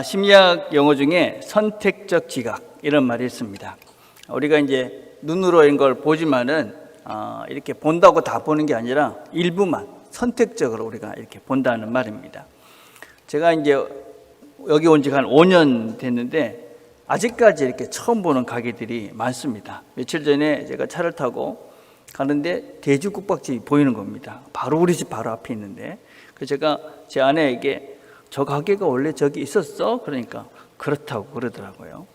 심리학 용어 중에 선택적 지각 이런 말이 있습니다. 우리가 이제 눈으로 이런 걸 보지만은 이렇게 본다고 다 보는 게 아니라 일부만 선택적으로 우리가 이렇게 본다는 말입니다. 제가 이제 여기 온 지가 한 5년 됐는데 아직까지 이렇게 처음 보는 가게들이 많습니다. 며칠 전에 제가 차를 타고 가는데 돼지국밥집이 보이는 겁니다. 바로 우리 집 바로 앞에 있는데, 그래서 제가 제 아내에게 저 가게가 원래 저기 있었어? 그러니까 그렇다고 그러더라고요.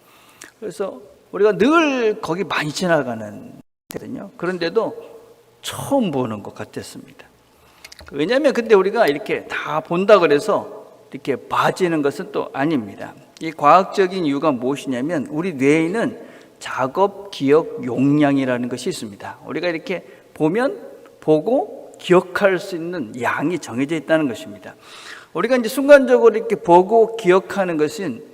그래서 우리가 늘 거기 많이 지나가는 데거든요. 그런데도 처음 보는 것 같았습니다. 왜냐하면 근데 우리가 이렇게 다 본다 그래서 이렇게 봐지는 것은 또 아닙니다. 이 과학적인 이유가 무엇이냐면 우리 뇌에는 작업, 기억, 용량이라는 것이 있습니다. 우리가 이렇게 보면 보고 기억할 수 있는 양이 정해져 있다는 것입니다. 우리가 이제 순간적으로 이렇게 보고 기억하는 것은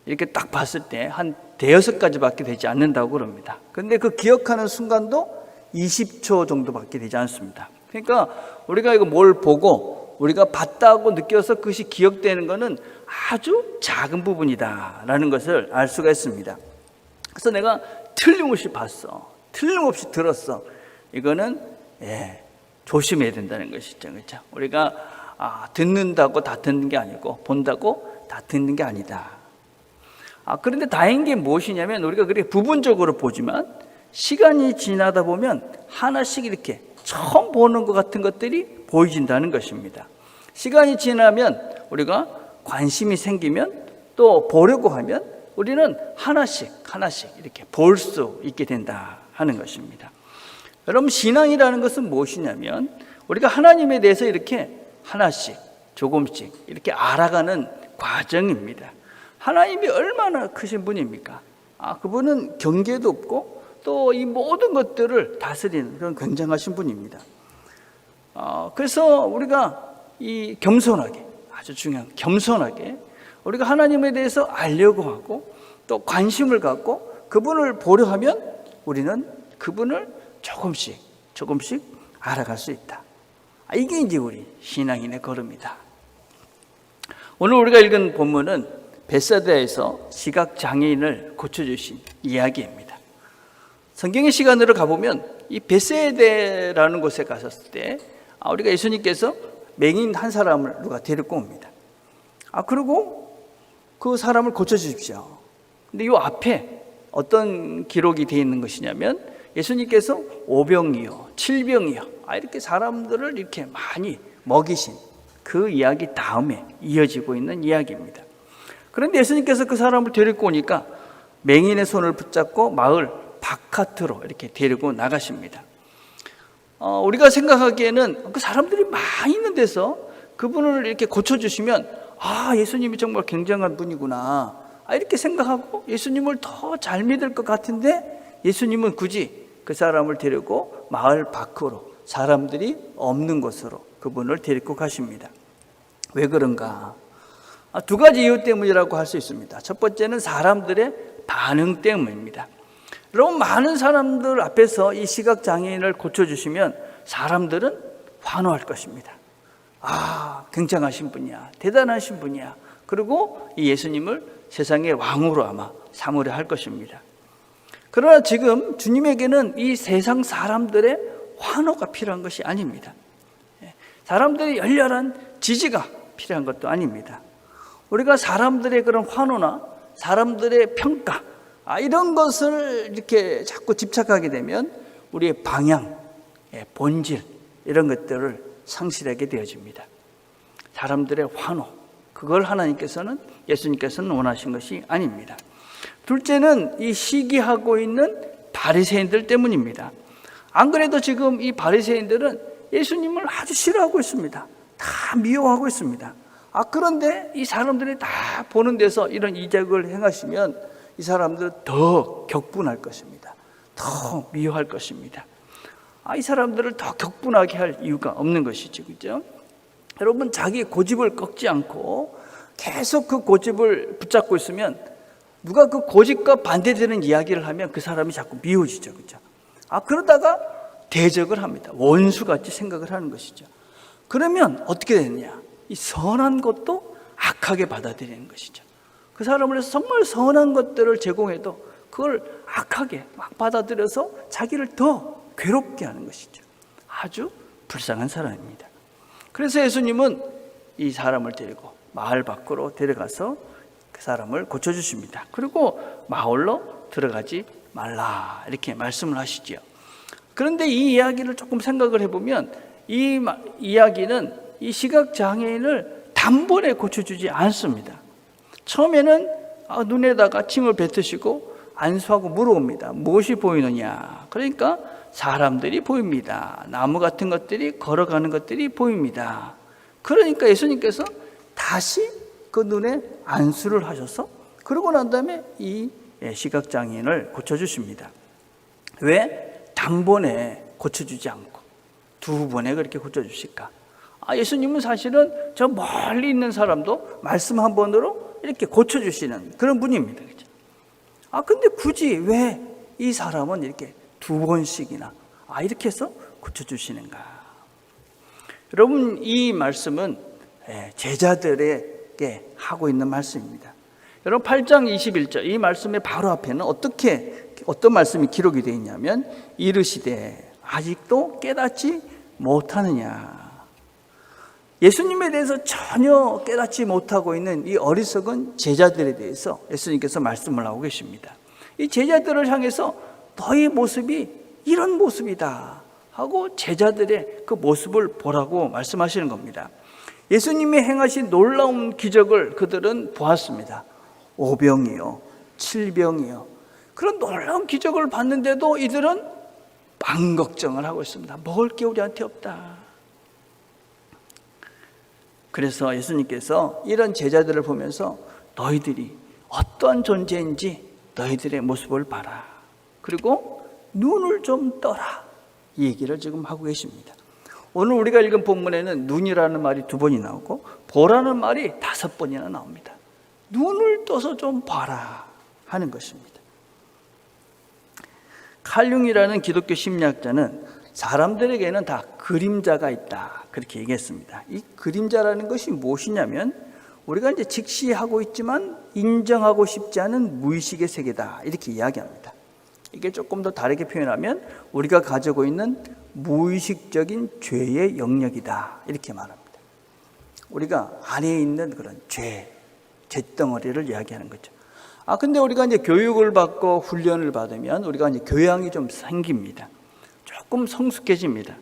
이렇게 딱 봤을 때 한 대여섯 가지밖에 되지 않는다고 그럽니다. 그런데 그 기억하는 순간도 20초 정도밖에 되지 않습니다. 그러니까 우리가 이거 뭘 보고 우리가 봤다고 느껴서 그것이 기억되는 것은 아주 작은 부분이다라는 것을 알 수가 있습니다. 그래서 내가 틀림없이 봤어, 틀림없이 들었어, 이거는 조심해야 된다는 것이죠. 그렇죠? 우리가 듣는다고 다 듣는 게 아니고 본다고 다 듣는 게 아니다. 그런데 다행인 게 무엇이냐면 우리가 그렇게 부분적으로 보지만 시간이 지나다 보면 하나씩 이렇게 처음 보는 것 같은 것들이 보여진다는 것입니다. 시간이 지나면 우리가 관심이 생기면 또 보려고 하면 우리는 하나씩 이렇게 볼 수 있게 된다 하는 것입니다. 여러분, 신앙이라는 것은 무엇이냐면 우리가 하나님에 대해서 이렇게 하나씩 조금씩 이렇게 알아가는 과정입니다. 하나님이 얼마나 크신 분입니까? 그분은 경계도 없고 또 이 모든 것들을 다스리는 그런 굉장하신 분입니다. 그래서 우리가 이 겸손하게, 아주 중요한 겸손하게 우리가 하나님에 대해서 알려고 하고 또 관심을 갖고 그분을 보려 하면 우리는 그분을 조금씩 알아갈 수 있다. 이게 이제 우리 신앙인의 걸음이다. 오늘 우리가 읽은 본문은 베세다에서 시각장애인을 고쳐주신 이야기입니다. 성경의 시간으로 가보면 이 베세다라는 곳에 가셨을 때 우리가 예수님께서 맹인 한 사람을 누가 데리고 옵니다. 그리고 그 사람을 고쳐주십시오. 근데 이 앞에 어떤 기록이 되어 있는 것이냐면 예수님께서 오병이어, 칠병이어 이렇게 사람들을 이렇게 많이 먹이신 그 이야기 다음에 이어지고 있는 이야기입니다. 그런데 예수님께서 그 사람을 데리고 오니까 맹인의 손을 붙잡고 마을 바깥으로 이렇게 데리고 나가십니다. 우리가 생각하기에는 그 사람들이 많이 있는 데서 그분을 이렇게 고쳐주시면 예수님이 정말 굉장한 분이구나 이렇게 생각하고 예수님을 더 잘 믿을 것 같은데 예수님은 굳이 그 사람을 데리고 마을 밖으로 사람들이 없는 곳으로 그분을 데리고 가십니다. 왜 그런가? 두 가지 이유 때문이라고 할 수 있습니다. 첫 번째는 사람들의 반응 때문입니다. 여러분, 많은 사람들 앞에서 이 시각장애인을 고쳐주시면 사람들은 환호할 것입니다. 굉장하신 분이야, 대단하신 분이야. 그리고 이 예수님을 세상의 왕으로 아마 삼으려 할 것입니다. 그러나 지금 주님에게는 이 세상 사람들의 환호가 필요한 것이 아닙니다. 사람들의 열렬한 지지가 필요한 것도 아닙니다. 우리가 사람들의 그런 환호나 사람들의 평가 이런 것을 이렇게 자꾸 집착하게 되면 우리의 방향, 본질 이런 것들을 상실하게 되어집니다. 사람들의 환호, 그걸 예수님께서는 원하신 것이 아닙니다. 둘째는 이 시기하고 있는 바리새인들 때문입니다. 안 그래도 지금 이 바리새인들은 예수님을 아주 싫어하고 있습니다. 다 미워하고 있습니다. 그런데 이 사람들이 다 보는 데서 이런 이적을 행하시면 이 사람들은 더 격분할 것입니다. 더 미워할 것입니다. 이 사람들을 더 격분하게 할 이유가 없는 것이죠. 그죠? 여러분, 자기 고집을 꺾지 않고 계속 그 고집을 붙잡고 있으면 누가 그 고집과 반대되는 이야기를 하면 그 사람이 자꾸 미워지죠. 그죠? 그러다가 대적을 합니다. 원수같이 생각을 하는 것이죠. 그러면 어떻게 되느냐? 이 선한 것도 악하게 받아들이는 것이죠. 그 사람을 위해서 정말 선한 것들을 제공해도 그걸 악하게 막 받아들여서 자기를 더 괴롭게 하는 것이죠. 아주 불쌍한 사람입니다. 그래서 예수님은 이 사람을 데리고 마을 밖으로 데려가서 그 사람을 고쳐주십니다. 그리고 마을로 들어가지 말라 이렇게 말씀을 하시죠. 그런데 이 이야기를 조금 생각을 해보면 이 이야기는 이 시각장애인을 단번에 고쳐주지 않습니다. 처음에는 눈에다가 침을 뱉으시고 안수하고 물어옵니다. 무엇이 보이느냐? 그러니까 사람들이 보입니다. 나무 같은 것들이 걸어가는 것들이 보입니다. 그러니까 예수님께서 다시 그 눈에 안수를 하셔서 그러고 난 다음에 이 시각장애인을 고쳐주십니다. 왜 단번에 고쳐주지 않고 두 번에 그렇게 고쳐주실까? 예수님은 사실은 저 멀리 있는 사람도 말씀 한 번으로 이렇게 고쳐주시는 그런 분입니다. 그렇죠? 근데 굳이 왜 이 사람은 이렇게 두 번씩이나 이렇게 해서 고쳐주시는가? 여러분, 이 말씀은 제자들에게 하고 있는 말씀입니다. 여러분 8장 21절 이 말씀의 바로 앞에는 어떤 말씀이 기록이 되어 있냐면 이르시되 아직도 깨닫지 못하느냐. 예수님에 대해서 전혀 깨닫지 못하고 있는 이 어리석은 제자들에 대해서 예수님께서 말씀을 하고 계십니다. 이 제자들을 향해서 너희 모습이 이런 모습이다 하고 제자들의 그 모습을 보라고 말씀하시는 겁니다. 예수님이 행하신 놀라운 기적을 그들은 보았습니다. 5병이요 7병이요 그런 놀라운 기적을 봤는데도 이들은 방 걱정을 하고 있습니다. 먹을 게 우리한테 없다. 그래서 예수님께서 이런 제자들을 보면서 너희들이 어떠한 존재인지 너희들의 모습을 봐라. 그리고 눈을 좀 떠라. 이 얘기를 지금 하고 계십니다. 오늘 우리가 읽은 본문에는 눈이라는 말이 2번이 나오고 보라는 말이 5번이나 나옵니다. 눈을 떠서 좀 봐라 하는 것입니다. 칼융이라는 기독교 심리학자는 사람들에게는 다 그림자가 있다 그렇게 얘기했습니다. 이 그림자라는 것이 무엇이냐면 우리가 이제 직시하고 있지만 인정하고 싶지 않은 무의식의 세계다 이렇게 이야기합니다. 이게 조금 더 다르게 표현하면 우리가 가지고 있는 무의식적인 죄의 영역이다 이렇게 말합니다. 우리가 안에 있는 그런 죄덩어리를 이야기하는 거죠. 근데 우리가 이제 교육을 받고 훈련을 받으면 우리가 이제 교양이 좀 생깁니다. 조금 성숙해집니다.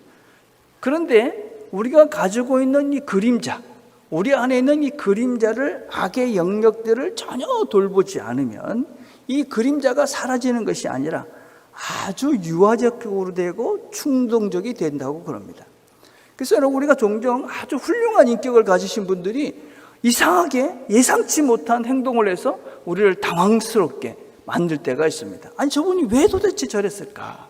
그런데 우리가 가지고 있는 이 그림자, 우리 안에 있는 이 그림자를 악의 영역들을 전혀 돌보지 않으면 이 그림자가 사라지는 것이 아니라 아주 유아적으로 되고 충동적이 된다고 그럽니다. 그래서 우리가 종종 아주 훌륭한 인격을 가지신 분들이 이상하게 예상치 못한 행동을 해서 우리를 당황스럽게 만들 때가 있습니다. 저분이 왜 도대체 저랬을까?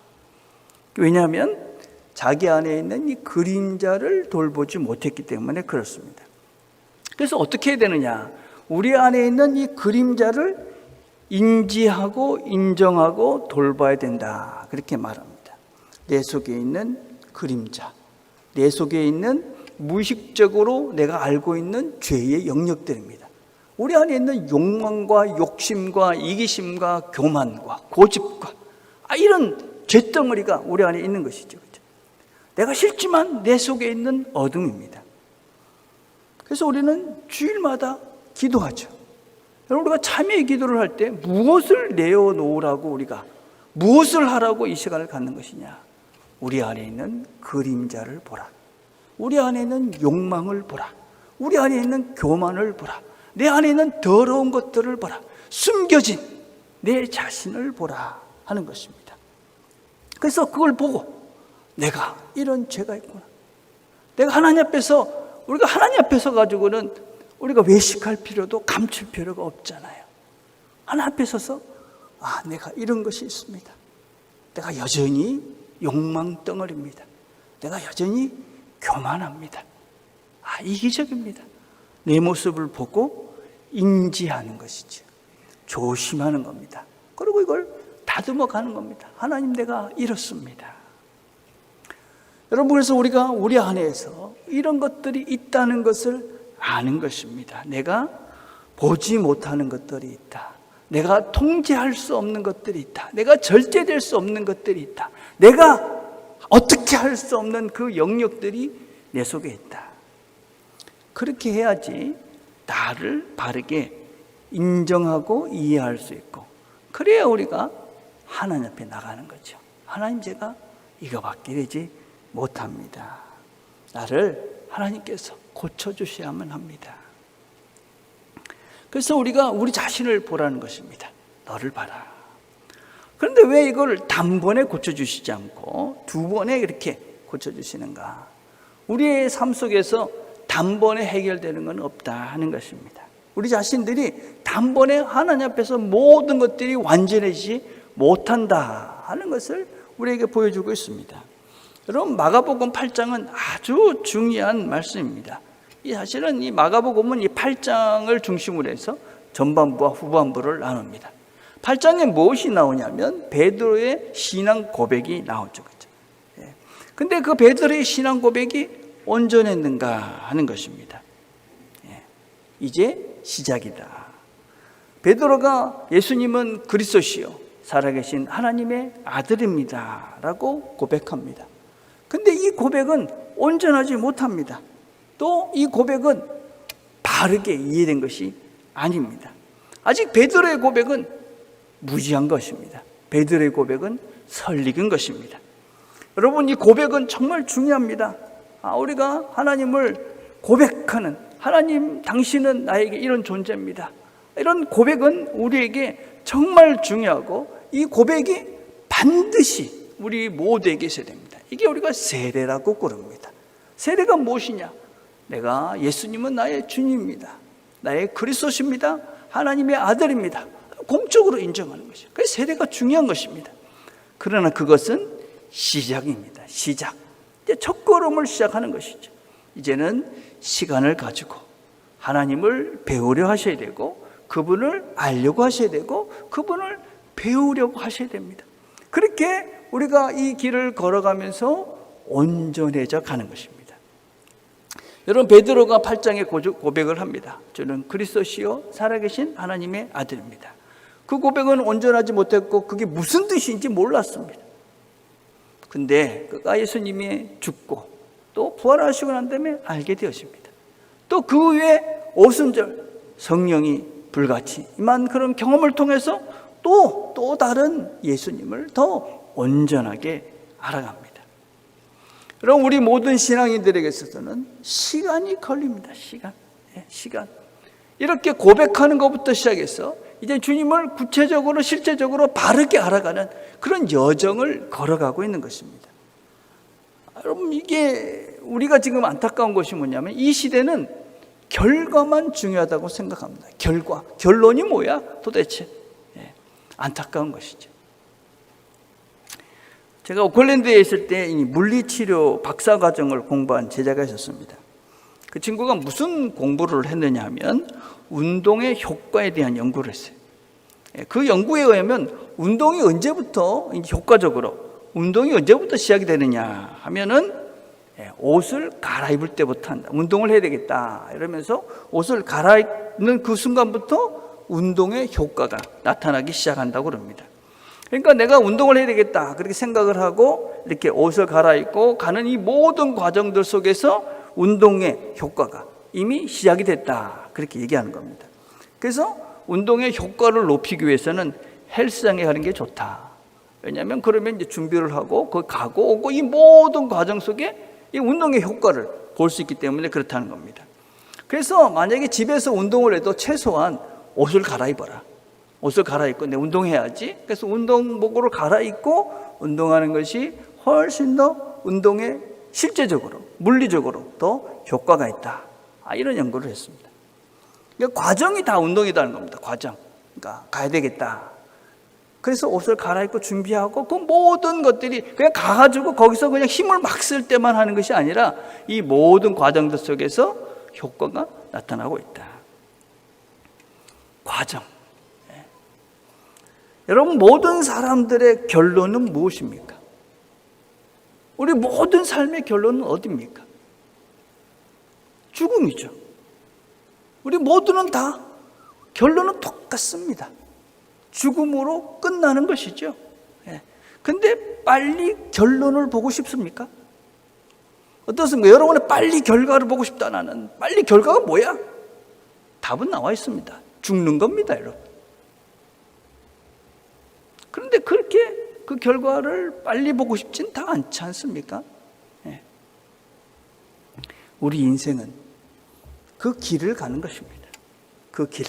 왜냐하면 자기 안에 있는 이 그림자를 돌보지 못했기 때문에 그렇습니다. 그래서 어떻게 해야 되느냐? 우리 안에 있는 이 그림자를 인지하고 인정하고 돌봐야 된다 그렇게 말합니다. 내 속에 있는 그림자, 내 속에 있는 무의식적으로 내가 알고 있는 죄의 영역들입니다. 우리 안에 있는 욕망과 욕심과 이기심과 교만과 고집과 이런 죄덩어리가 우리 안에 있는 것이죠. 그렇죠? 내가 싫지만 내 속에 있는 어둠입니다. 그래서 우리는 주일마다 기도하죠. 여러분, 우리가 참회의 기도를 할 때 무엇을 내어놓으라고 우리가 무엇을 하라고 이 시간을 갖는 것이냐? 우리 안에 있는 그림자를 보라. 우리 안에 있는 욕망을 보라. 우리 안에 있는 교만을 보라. 내 안에 있는 더러운 것들을 보라. 숨겨진 내 자신을 보라 하는 것입니다. 그래서 그걸 보고 내가 이런 죄가 있구나. 내가 하나님 앞에서 우리가 하나님 앞에서 가지고는 우리가 외식할 필요도 감출 필요가 없잖아요. 하나님 앞에 서서 내가 이런 것이 있습니다. 내가 여전히 욕망 덩어리입니다. 내가 여전히 교만합니다. 이기적입니다. 내 모습을 보고 인지하는 것이죠. 조심하는 겁니다. 그리고 이걸 다듬어 가는 겁니다. 하나님, 내가 이렇습니다. 여러분, 그래서 우리가 우리 안에서 이런 것들이 있다는 것을 아는 것입니다. 내가 보지 못하는 것들이 있다. 내가 통제할 수 없는 것들이 있다. 내가 절제될 수 없는 것들이 있다. 내가 어떻게 할 수 없는 그 영역들이 내 속에 있다. 그렇게 해야지 나를 바르게 인정하고 이해할 수 있고, 그래야 우리가 하나님 앞에 나가는 거죠. 하나님, 제가 이거밖에 되지 못합니다. 나를 하나님께서 고쳐주셔야만 합니다. 그래서 우리가 우리 자신을 보라는 것입니다. 너를 봐라. 그런데 왜 이걸 단번에 고쳐주시지 않고 두 번에 이렇게 고쳐주시는가? 우리의 삶 속에서 단번에 해결되는 건 없다 하는 것입니다. 우리 자신들이 단번에 하나님 앞에서 모든 것들이 완전해지지 못한다 하는 것을 우리에게 보여주고 있습니다. 여러분, 마가복음 8장은 아주 중요한 말씀입니다. 이 사실은 이 마가복음은 이 8장을 중심으로 해서 전반부와 후반부를 나눕니다. 8장에 무엇이 나오냐면 베드로의 신앙 고백이 나오죠. 그렇죠? 근데 그 베드로의 신앙 고백이 온전했는가 하는 것입니다. 이제 시작이다. 베드로가 예수님은 그리스도시요 살아계신 하나님의 아들입니다 라고 고백합니다. 근데 이 고백은 온전하지 못합니다. 또 이 고백은 바르게 이해된 것이 아닙니다. 아직 베드로의 고백은 무지한 것입니다. 베드로의 고백은 설익은 것입니다. 여러분, 이 고백은 정말 중요합니다. 우리가 하나님을 고백하는, 하나님 당신은 나에게 이런 존재입니다, 이런 고백은 우리에게 정말 중요하고, 이 고백이 반드시 우리 모두에게 있어야 됩니다. 이게 우리가 세례라고 부릅니다. 세례가 무엇이냐? 내가 예수님은 나의 주님입니다, 나의 그리스도십니다, 하나님의 아들입니다, 공적으로 인정하는 것이죠. 그래서 세례가 중요한 것입니다. 그러나 그것은 시작입니다. 시작. 이제 첫걸음을 시작하는 것이죠. 이제는 시간을 가지고 하나님을 배우려 하셔야 되고, 그분을 알려고 하셔야 되고, 그분을 배우려고 하셔야 됩니다. 그렇게 우리가 이 길을 걸어가면서 온전해져 가는 것입니다. 여러분, 베드로가 8장에 고백을 합니다. 저는 그리스도시요 살아계신 하나님의 아들입니다. 그 고백은 온전하지 못했고 그게 무슨 뜻인지 몰랐습니다. 근데 그가 예수님이 죽고 또 부활하시고 난 다음에 알게 되었습니다. 또 그 후에 오순절 성령이 불같이 임한 그런 경험을 통해서 또 다른 예수님을 더 온전하게 알아갑니다. 여러분, 우리 모든 신앙인들에게 있어서는 시간이 걸립니다. 시간. 이렇게 고백하는 것부터 시작해서 이제 주님을 구체적으로 실제적으로 바르게 알아가는 그런 여정을 걸어가고 있는 것입니다. 여러분, 이게 우리가 지금 안타까운 것이 뭐냐면 이 시대는 결과만 중요하다고 생각합니다. 결론이 뭐야 도대체? 안타까운 것이죠. 제가 오클랜드에 있을 때 이 물리치료 박사과정을 공부한 제자가 있었습니다. 그 친구가 무슨 공부를 했느냐 하면 운동의 효과에 대한 연구를 했어요. 그 연구에 의하면 운동이 언제부터 시작이 되느냐 하면은 옷을 갈아입을 때부터 한다. 운동을 해야 되겠다 이러면서 옷을 갈아입는 그 순간부터 운동의 효과가 나타나기 시작한다고 그럽니다. 그러니까 내가 운동을 해야 되겠다 그렇게 생각을 하고 이렇게 옷을 갈아입고 가는 이 모든 과정들 속에서 운동의 효과가 이미 시작이 됐다 그렇게 얘기하는 겁니다. 그래서 운동의 효과를 높이기 위해서는 헬스장에 가는 게 좋다. 왜냐하면 그러면 이제 준비를 하고 거기 가고 오고 이 모든 과정 속에 이 운동의 효과를 볼 수 있기 때문에 그렇다는 겁니다. 그래서 만약에 집에서 운동을 해도 최소한 옷을 갈아입어라. 옷을 갈아입고 내 운동해야지. 그래서 운동복으로 갈아입고 운동하는 것이 훨씬 더 운동에 실제적으로 물리적으로 더 효과가 있다. 이런 연구를 했습니다. 그러니까 과정이 다 운동이라는 겁니다. 과정. 그러니까 가야 되겠다. 그래서 옷을 갈아입고 준비하고 그 모든 것들이 그냥 가가지고 거기서 그냥 힘을 막 쓸 때만 하는 것이 아니라 이 모든 과정들 속에서 효과가 나타나고 있다. 과정. 여러분, 모든 사람들의 결론은 무엇입니까? 우리 모든 삶의 결론은 어디입니까? 죽음이죠. 우리 모두는 다 결론은 똑같습니다. 죽음으로 끝나는 것이죠. 근데 빨리 결론을 보고 싶습니까? 어떻습니까? 여러분은 빨리 결과를 보고 싶다. 나는 빨리 결과가 뭐야? 답은 나와 있습니다. 죽는 겁니다, 여러분. 그런데 그렇게 그 결과를 빨리 보고 싶진 다 않지 않습니까? 우리 인생은 그 길을 가는 것입니다. 그 길,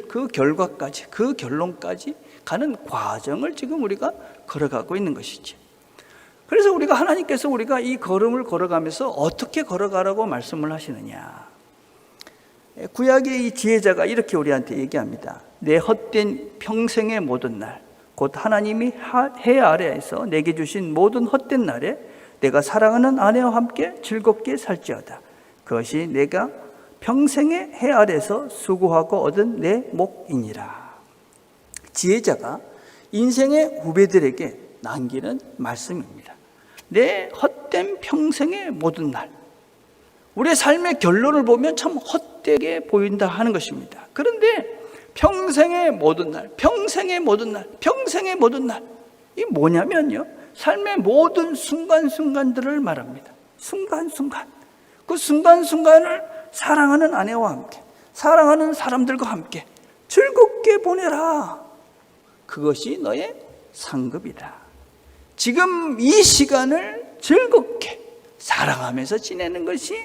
그 결과까지, 그 결론까지 가는 과정을 지금 우리가 걸어가고 있는 것이죠. 그래서 우리가 하나님께서 우리가 이 걸음을 걸어가면서 어떻게 걸어가라고 말씀을 하시느냐. 구약의 이 지혜자가 이렇게 우리한테 얘기합니다. 내 헛된 평생의 모든 날, 곧 하나님이 해 아래에서 내게 주신 모든 헛된 날에 내가 사랑하는 아내와 함께 즐겁게 살지어다. 그것이 내가 평생의 해 아래에서 수고하고 얻은 내 목이니라. 지혜자가 인생의 후배들에게 남기는 말씀입니다. 내 헛된 평생의 모든 날, 우리의 삶의 결론을 보면 참 헛되게 보인다 하는 것입니다. 그런데 평생의 모든 날, 평생의 모든 날, 평생의 모든 날, 이 뭐냐면요, 삶의 모든 순간순간들을 말합니다. 순간순간, 그 순간순간을 사랑하는 아내와 함께, 사랑하는 사람들과 함께 즐겁게 보내라. 그것이 너의 상급이다. 지금 이 시간을 즐겁게 사랑하면서 지내는 것이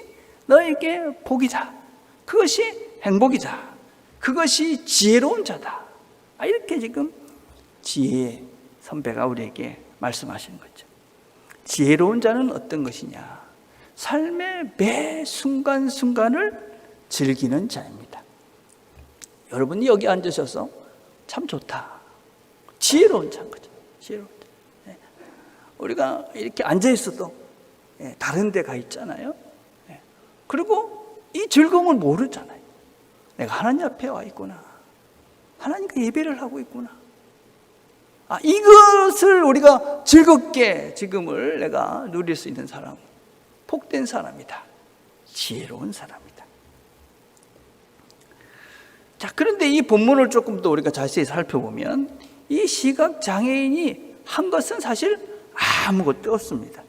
너에게 복이다. 그것이 행복이다. 그것이 지혜로운 자다. 이렇게 지금 지혜 선배가 우리에게 말씀하시는 거죠. 지혜로운 자는 어떤 것이냐? 삶의 매 순간순간을 즐기는 자입니다. 여러분이 여기 앉으셔서 참 좋다. 지혜로운 자인 거죠. 지혜로운 자. 우리가 이렇게 앉아 있어도 다른 데 가 있잖아요. 그리고 이 즐거움을 모르잖아요. 내가 하나님 앞에 와 있구나. 하나님과 예배를 하고 있구나. 이것을 우리가 즐겁게 지금을 내가 누릴 수 있는 사람, 복된 사람이다. 지혜로운 사람이다. 자, 그런데 이 본문을 조금 더 우리가 자세히 살펴보면 이 시각장애인이 한 것은 사실 아무것도 없습니다.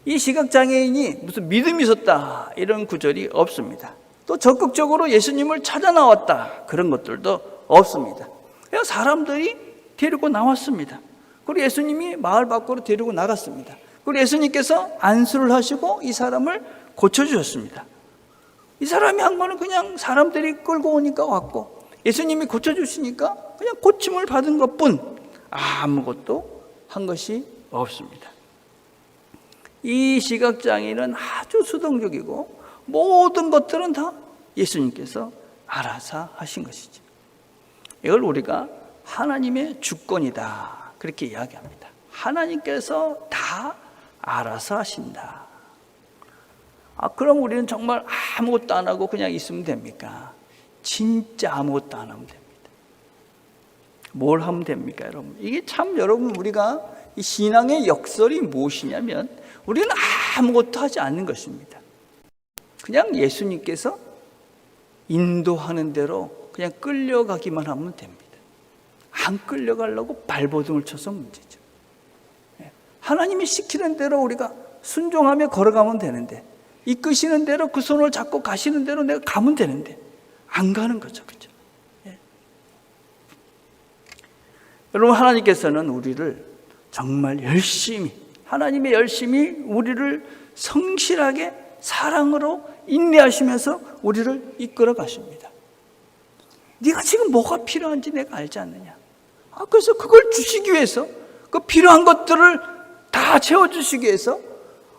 이 시각장애인이 무슨 믿음이 있었다 이런 구절이 없습니다. 또 적극적으로 예수님을 찾아 나왔다 그런 것들도 없습니다. 그냥 사람들이 데리고 나왔습니다. 그리고 예수님이 마을 밖으로 데리고 나갔습니다. 그리고 예수님께서 안수를 하시고 이 사람을 고쳐주셨습니다. 이 사람이 한 거는 그냥 사람들이 끌고 오니까 왔고, 예수님이 고쳐주시니까 그냥 고침을 받은 것뿐, 아무것도 한 것이 없습니다. 이 시각장애인은 아주 수동적이고 모든 것들은 다 예수님께서 알아서 하신 것이죠. 이걸 우리가 하나님의 주권이다 그렇게 이야기합니다. 하나님께서 다 알아서 하신다. 그럼 우리는 정말 아무것도 안 하고 그냥 있으면 됩니까? 진짜 아무것도 안 하면 됩니다. 뭘 하면 됩니까, 여러분? 이게 참 여러분 우리가 이 신앙의 역설이 무엇이냐면 우리는 아무것도 하지 않는 것입니다. 그냥 예수님께서 인도하는 대로 그냥 끌려가기만 하면 됩니다. 안 끌려가려고 발버둥을 쳐서 문제죠. 하나님이 시키는 대로 우리가 순종하며 걸어가면 되는데, 이끄시는 대로 그 손을 잡고 가시는 대로 내가 가면 되는데 안 가는 거죠. 그렇죠? 여러분, 하나님께서는 우리를 정말 열심히, 하나님의 열심히 우리를 성실하게 사랑으로 인내하시면서 우리를 이끌어 가십니다. 네가 지금 뭐가 필요한지 내가 알지 않느냐? 그래서 그걸 주시기 위해서, 그 필요한 것들을 다 채워주시기 위해서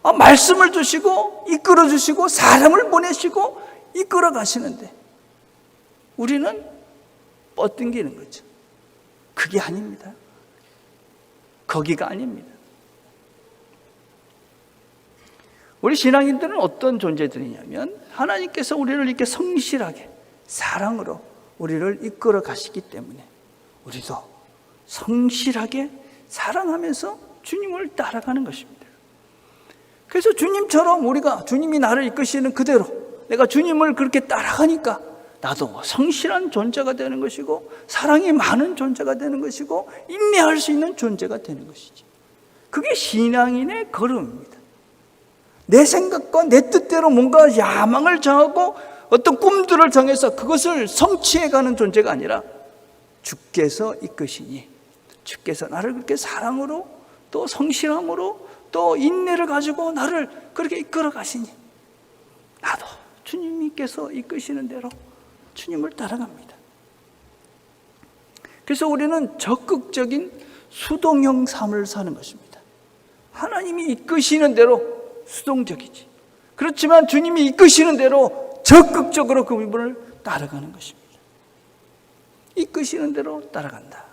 말씀을 주시고 이끌어 주시고 사람을 보내시고 이끌어 가시는데 우리는 뻗당기는 거죠. 그게 아닙니다. 거기가 아닙니다. 우리 신앙인들은 어떤 존재들이냐면 하나님께서 우리를 이렇게 성실하게 사랑으로 우리를 이끌어 가시기 때문에 우리도 성실하게 사랑하면서 주님을 따라가는 것입니다. 그래서 주님처럼 우리가 주님이 나를 이끄시는 그대로 내가 주님을 그렇게 따라가니까 나도 성실한 존재가 되는 것이고 사랑이 많은 존재가 되는 것이고 인내할 수 있는 존재가 되는 것이지. 그게 신앙인의 걸음입니다. 내 생각과 내 뜻대로 뭔가 야망을 정하고 어떤 꿈들을 정해서 그것을 성취해가는 존재가 아니라 주께서 이끄시니, 주께서 나를 그렇게 사랑으로 또 성실함으로 또 인내를 가지고 나를 그렇게 이끌어 가시니 나도 주님께서 이끄시는 대로 주님을 따라갑니다. 그래서 우리는 적극적인 수동형 삶을 사는 것입니다. 하나님이 이끄시는 대로 수동적이지. 그렇지만 주님이 이끄시는 대로 적극적으로 그분을 따라가는 것입니다. 이끄시는 대로 따라간다.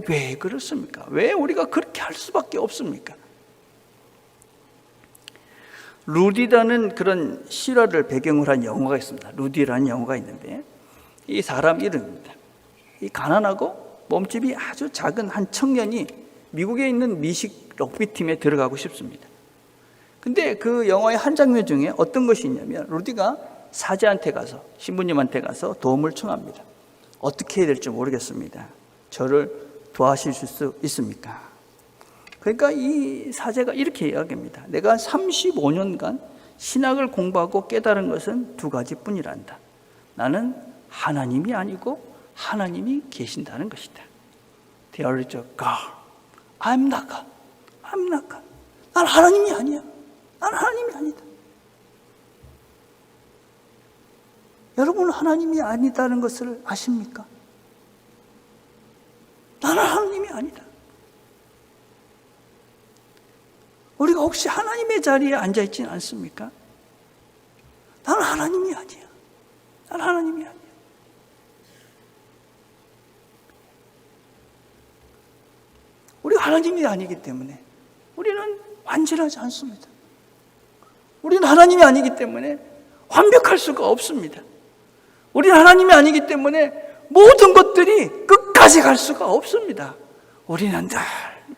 왜 그렇습니까? 왜 우리가 그렇게 할 수밖에 없습니까? 루디라는 그런 실화를 배경으로 한 영화가 있습니다. 루디라는 영화가 있는데 이 사람 이름입니다. 이 가난하고 몸집이 아주 작은 한 청년이 미국에 있는 미식 럭비팀에 들어가고 싶습니다. 근데 그 영화의 한 장면 중에 어떤 것이 있냐면 루디가 사제한테 가서, 신부님한테 가서 도움을 청합니다. 어떻게 해야 될지 모르겠습니다. 저를 도와주실 수 있습니까? 그러니까 이 사제가 이렇게 이야기합니다. 내가 35년간 신학을 공부하고 깨달은 것은 두 가지뿐이란다. 나는 하나님이 아니고 하나님이 계신다는 것이다. There is a God. I'm not God. I'm not God. 난 하나님이 아니야. 난 하나님이 아니다. 여러분 하나님이 아니다는 것을 아십니까? 나는 하나님이 아니다. 우리가 혹시 하나님의 자리에 앉아있지는 않습니까? 나는 하나님이 아니야. 나는 하나님이 아니야. 우리가 하나님이 아니기 때문에 우리는 완전하지 않습니다. 우리는 하나님이 아니기 때문에 완벽할 수가 없습니다. 우리는 하나님이 아니기 때문에 모든 것들이 끝까지 갈 수가 없습니다. 우리는 늘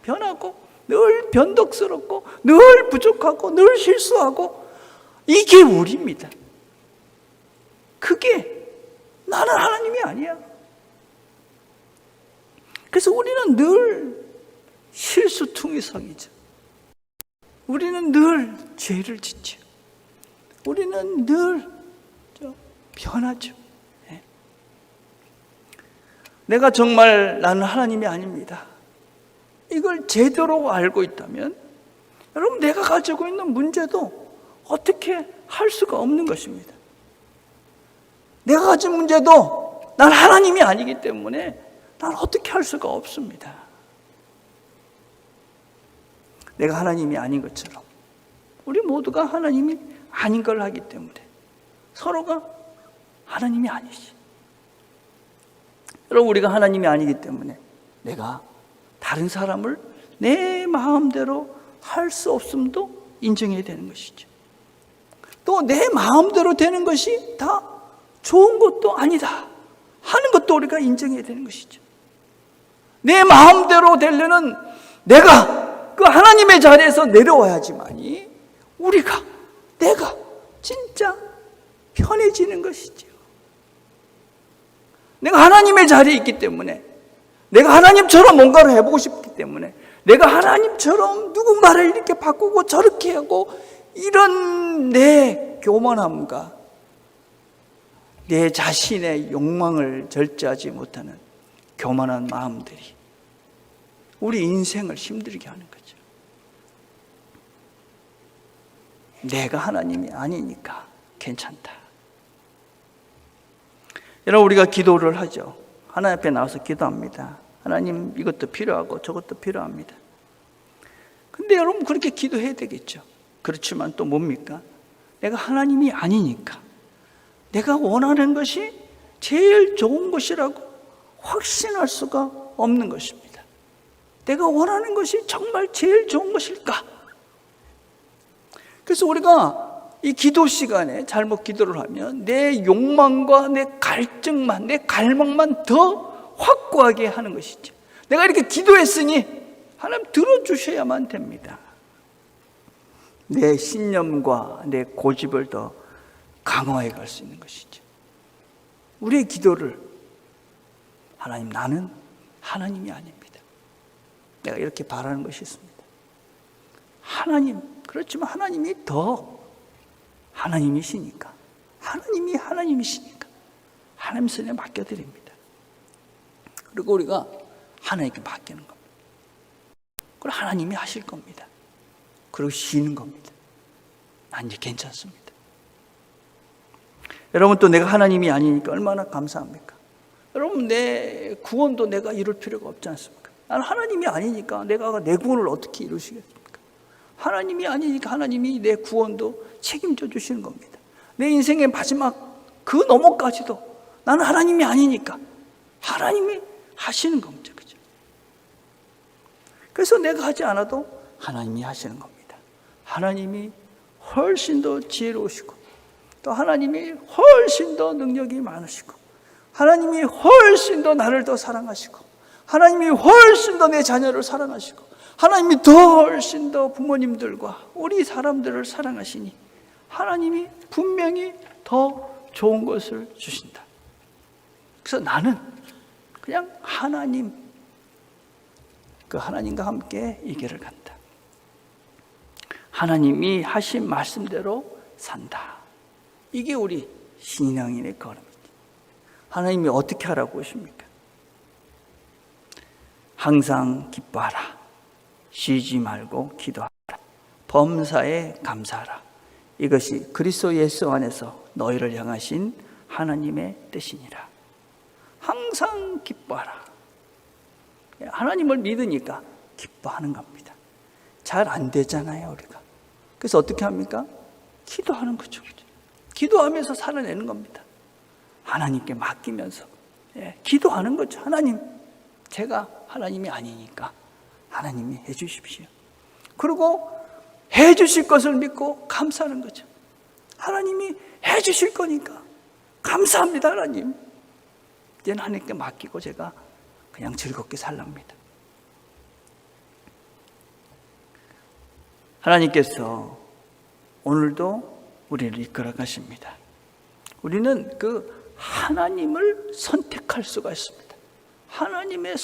변하고 늘 변덕스럽고 늘 부족하고 늘 실수하고 이게 우리입니다. 그게 나는 하나님이 아니야. 그래서 우리는 늘 실수퉁이성이죠. 우리는 늘 죄를 짓죠. 우리는 늘 변하죠. 내가 정말 나는 하나님이 아닙니다. 이걸 제대로 알고 있다면 여러분 내가 가지고 있는 문제도 어떻게 할 수가 없는 것입니다. 내가 가진 문제도 난 하나님이 아니기 때문에 난 어떻게 할 수가 없습니다. 내가 하나님이 아닌 것처럼 우리 모두가 하나님이 아닌 걸 하기 때문에 서로가 하나님이 아니지. 여러분 우리가 하나님이 아니기 때문에 내가 다른 사람을 내 마음대로 할 수 없음도 인정해야 되는 것이죠. 또 내 마음대로 되는 것이 다 좋은 것도 아니다 하는 것도 우리가 인정해야 되는 것이죠. 내 마음대로 되려는 내가 그 하나님의 자리에서 내려와야지만이 내가 진짜 편해지는 것이죠. 내가 하나님의 자리에 있기 때문에 내가 하나님처럼 뭔가를 해보고 싶기 때문에 내가 하나님처럼 누군가를 이렇게 바꾸고 저렇게 하고 이런 내 교만함과 내 자신의 욕망을 절제하지 못하는 교만한 마음들이 우리 인생을 힘들게 하는 거죠. 내가 하나님이 아니니까 괜찮다. 여러분 우리가 기도를 하죠. 하나님 앞에 나와서 기도합니다. 하나님 이것도 필요하고 저것도 필요합니다. 근데 여러분 그렇게 기도해야 되겠죠. 그렇지만 또 뭡니까? 내가 하나님이 아니니까 내가 원하는 것이 제일 좋은 것이라고 확신할 수가 없는 것입니다. 내가 원하는 것이 정말 제일 좋은 것일까? 그래서 우리가 이 기도 시간에 잘못 기도를 하면 내 욕망과 내 갈증만, 내 갈망만 더 확고하게 하는 것이죠. 내가 이렇게 기도했으니 하나님 들어주셔야만 됩니다. 내 신념과 내 고집을 더 강화해 갈 수 있는 것이죠. 우리의 기도를 하나님, 나는 하나님이 아닙니다. 내가 이렇게 바라는 것이 있습니다. 하나님, 그렇지만 하나님이 더 하나님이시니까, 하나님이 하나님이시니까 하나님 손에 맡겨드립니다. 그리고 우리가 하나님께 맡기는 겁니다. 그리고 하나님이 하실 겁니다. 그리고 쉬는 겁니다. 난 이제 괜찮습니다. 여러분, 또 내가 하나님이 아니니까 얼마나 감사합니까? 여러분, 내 구원도 내가 이룰 필요가 없지 않습니까? 나는 하나님이 아니니까 내가 내 구원을 어떻게 이루시겠습니까? 하나님이 아니니까 하나님이 내 구원도 책임져 주시는 겁니다. 내 인생의 마지막 그 너머까지도 나는 하나님이 아니니까 하나님이 하시는 겁니다. 그죠? 그래서 내가 하지 않아도 하나님이 하시는 겁니다. 하나님이 훨씬 더 지혜로우시고, 또 하나님이 훨씬 더 능력이 많으시고, 하나님이 훨씬 더 나를 더 사랑하시고, 하나님이 훨씬 더 내 자녀를 사랑하시고, 하나님이 더 훨씬 더 부모님들과 우리 사람들을 사랑하시니 하나님이 분명히 더 좋은 것을 주신다. 그래서 나는 그냥 하나님, 그 하나님과 함께 이 길을 간다. 하나님이 하신 말씀대로 산다. 이게 우리 신앙인의 걸음입니다. 하나님이 어떻게 하라고 하십니까? 항상 기뻐하라. 쉬지 말고 기도하라. 범사에 감사하라. 이것이 그리스도 예수 안에서 너희를 향하신 하나님의 뜻이니라. 항상 기뻐하라. 하나님을 믿으니까 기뻐하는 겁니다. 잘 안 되잖아요, 우리가. 그래서 어떻게 합니까? 기도하는 거죠. 기도하면서 살아내는 겁니다. 하나님께 맡기면서 기도하는 거죠. 하나님, 제가 하나님이 아니니까 하나님이 해주십시오. 그리고 해주실 것을 믿고 감사하는 거죠. 하나님이 해주실 거니까 감사합니다. 하나님, 이제는 하나님께 맡기고 제가 그냥 즐겁게 살랍니다. 하나님께서 오늘도 우리를 이끌어 가십니다. 우리는 그 하나님을 선택할 수가 있습니다. 하나님의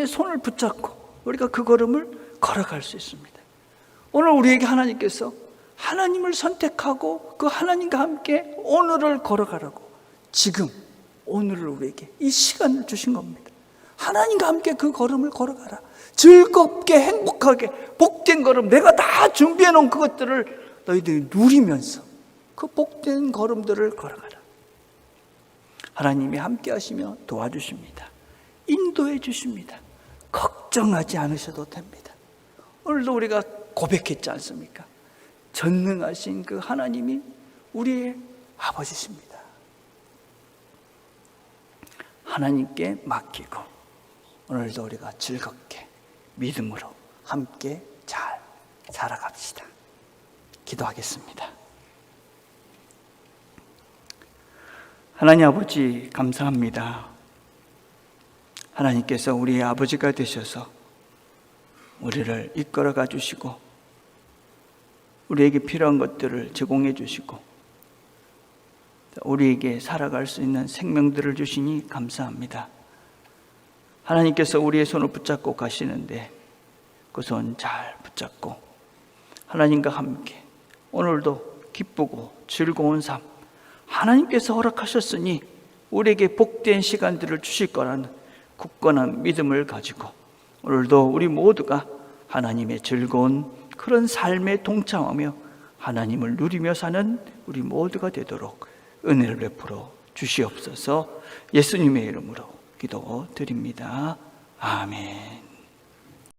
손을 붙잡고 우리가 그 걸음을 걸어갈 수 있습니다. 오늘 우리에게 하나님께서 하나님을 선택하고 그 하나님과 함께 오늘을 걸어가라고 지금 오늘을 우리에게 이 시간을 주신 겁니다. 하나님과 함께 그 걸음을 걸어가라. 즐겁게 행복하게 복된 걸음, 내가 다 준비해 놓은 그것들을 너희들이 누리면서 그 복된 걸음들을 걸어가라. 하나님이 함께 하시며 도와주십니다. 인도해 주십니다. 걱정하지 않으셔도 됩니다. 오늘도 우리가 고백했지 않습니까? 전능하신 그 하나님이 우리의 아버지십니다. 하나님께 맡기고 오늘도 우리가 즐겁게 믿음으로 함께 잘 살아갑시다. 기도하겠습니다. 하나님 아버지, 감사합니다. 하나님께서 우리의 아버지가 되셔서 우리를 이끌어가 주시고 우리에게 필요한 것들을 제공해 주시고 우리에게 살아갈 수 있는 생명들을 주시니 감사합니다. 하나님께서 우리의 손을 붙잡고 가시는데 그 손 잘 붙잡고 하나님과 함께 오늘도 기쁘고 즐거운 삶, 하나님께서 허락하셨으니 우리에게 복된 시간들을 주실 거라는 굳건한 믿음을 가지고 오늘도 우리 모두가 하나님의 즐거운 그런 삶에 동참하며 하나님을 누리며 사는 우리 모두가 되도록 은혜를 베풀어 주시옵소서. 예수님의 이름으로 기도드립니다. 아멘.